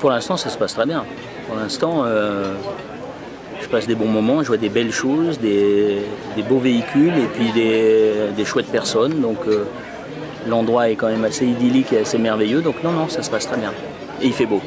Pour l'instant, ça se passe très bien. Pour l'instant, je passe des bons moments, je vois des belles choses, des beaux véhicules et puis des chouettes personnes. Donc l'endroit est quand même assez idyllique et assez merveilleux. Donc non, non, ça se passe très bien. Et il fait beau.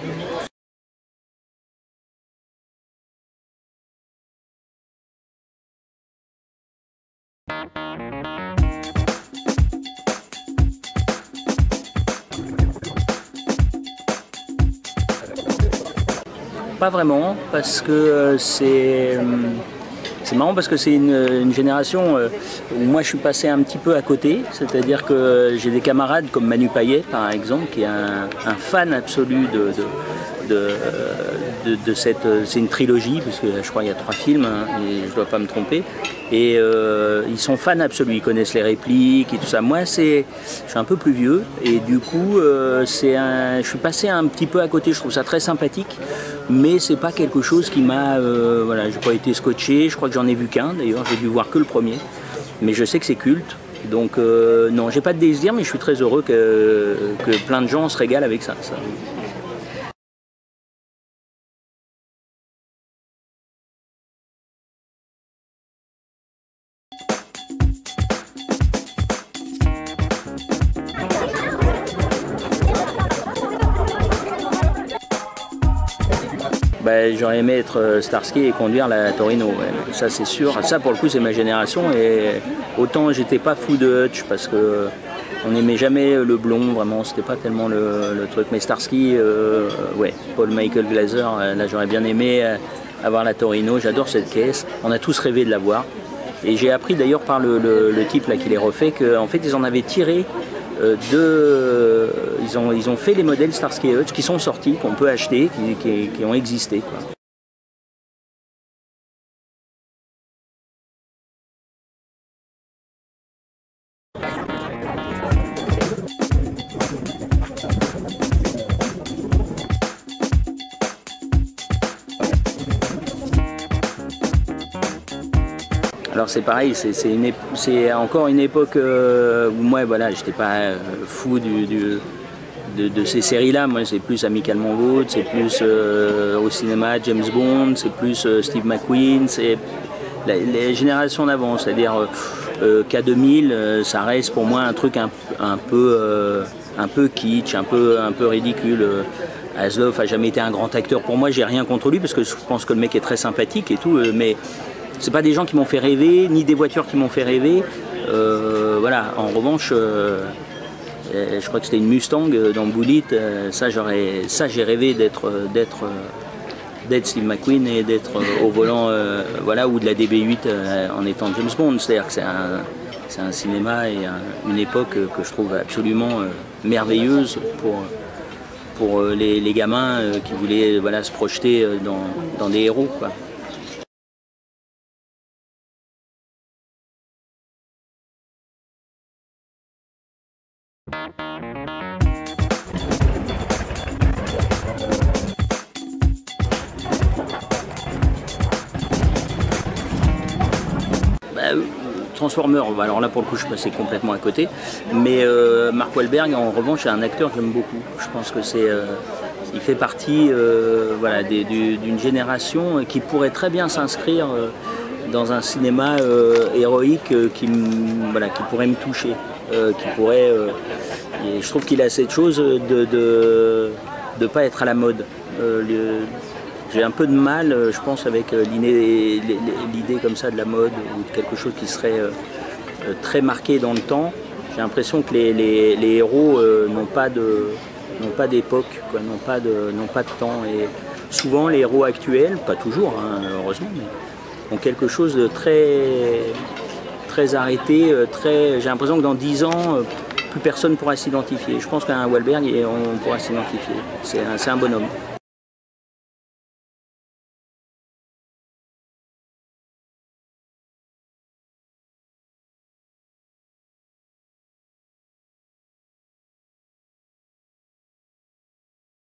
Pas vraiment, parce que c'est marrant parce que c'est une génération où moi je suis passé un petit peu à côté, c'est-à-dire que j'ai des camarades comme Manu Payet par exemple, qui est un fan absolu de cette... C'est une trilogie, parce que je crois qu'il y a 3 films, hein, et je ne dois pas me tromper. Et ils sont fans absolus, ils connaissent les répliques et tout ça. Moi, je suis un peu plus vieux, et du coup, je suis passé un petit peu à côté. Je trouve ça très sympathique, mais c'est pas quelque chose qui m'a... voilà, j'ai pas été scotché, je crois que j'en ai vu qu'un, d'ailleurs, j'ai dû voir que le premier. Mais je sais que c'est culte. Donc non, j'ai pas de désir, mais je suis très heureux que plein de gens se régalent avec ça. J'aurais aimé être Starsky et conduire la Torino, ouais. Ça c'est sûr. Ça pour le coup c'est ma génération, et autant j'étais pas fou de Hutch parce que on n'aimait jamais le blond, vraiment c'était pas tellement le truc. Mais Starsky, ouais, Paul Michael Glaser, là j'aurais bien aimé avoir la Torino. J'adore cette caisse. On a tous rêvé de la voir. Et j'ai appris d'ailleurs par le type là qui les refait qu'en fait ils en avaient tiré. Ils ont fait les modèles Starsky et Hutch qui sont sortis, qu'on peut acheter, qui ont existé, quoi. Alors c'est pareil, c'est encore une époque où moi voilà, j'étais pas fou de ces séries-là. Moi c'est plus Amicalement Vôtre, c'est plus au cinéma James Bond, c'est plus Steve McQueen, c'est les générations d'avant, c'est-à-dire K2000, ça reste pour moi un truc un peu kitsch, un peu ridicule. Hasselhoff a jamais été un grand acteur pour moi, j'ai rien contre lui parce que je pense que le mec est très sympathique et tout, mais c'est pas des gens qui m'ont fait rêver, ni des voitures qui m'ont fait rêver. Voilà. En revanche, je crois que c'était une Mustang dans Bullitt. Ça j'ai rêvé d'être Steve McQueen et d'être au volant, voilà, ou de la DB8 en étant James Bond. C'est-à-dire que c'est un cinéma et une époque que je trouve absolument merveilleuse pour les gamins qui voulaient voilà, se projeter dans des héros, quoi. Transformers, alors là pour le coup je suis passé complètement à côté, mais Mark Wahlberg en revanche est un acteur que j'aime beaucoup. Je pense que il fait partie voilà, d'une génération qui pourrait très bien s'inscrire dans un cinéma héroïque voilà, qui pourrait me toucher, qui pourrait, et je trouve qu'il a cette chose de pas être à la mode. J'ai un peu de mal, je pense, avec l'idée comme ça de la mode ou de quelque chose qui serait très marqué dans le temps. J'ai l'impression que les héros n'ont pas d'époque, n'ont pas de temps. Et souvent, les héros actuels, pas toujours, hein, heureusement, mais ont quelque chose de très arrêté. J'ai l'impression que dans 10 ans, plus personne ne pourra s'identifier. Je pense qu'à un Wahlberg, on pourra s'identifier. C'est un bonhomme.